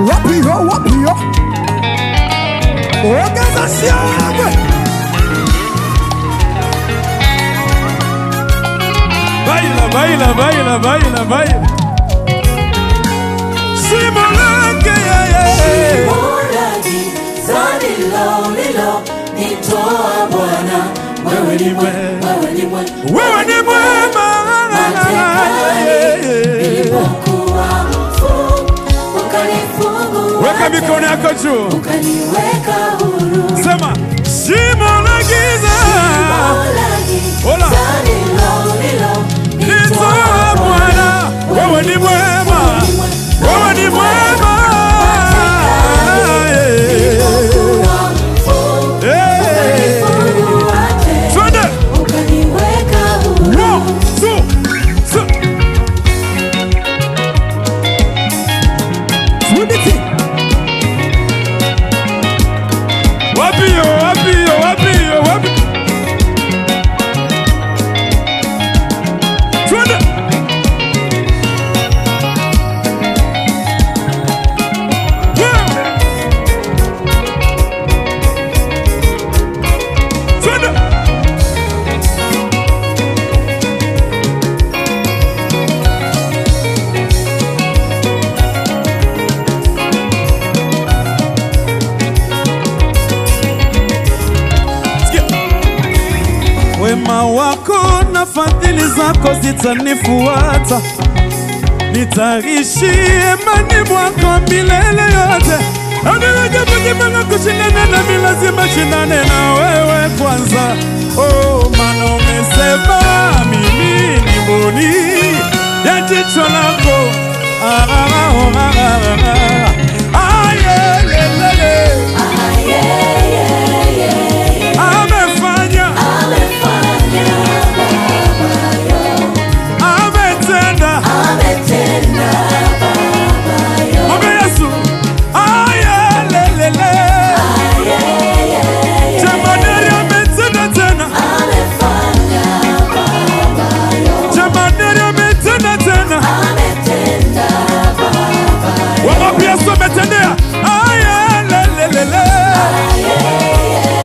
Wapio Organization Baila Simolake Simolake Zani lilo Nitoa Bwana Wewe ni mwema Nilipokuwa mfu Ukanifungua Weka mikono yako juu Ukaniweka huru Sema Simolake Zani lilo Nitoa Bwana Wewe ni mwema Wema wako na fadhili zako zitanifuata, nitaishi imani mwako milele yote. Anaweza kushindana na mimi, lazima shindane na wewe kwanza. Oh, maana umesema mimi ni mboni ya jicho lako.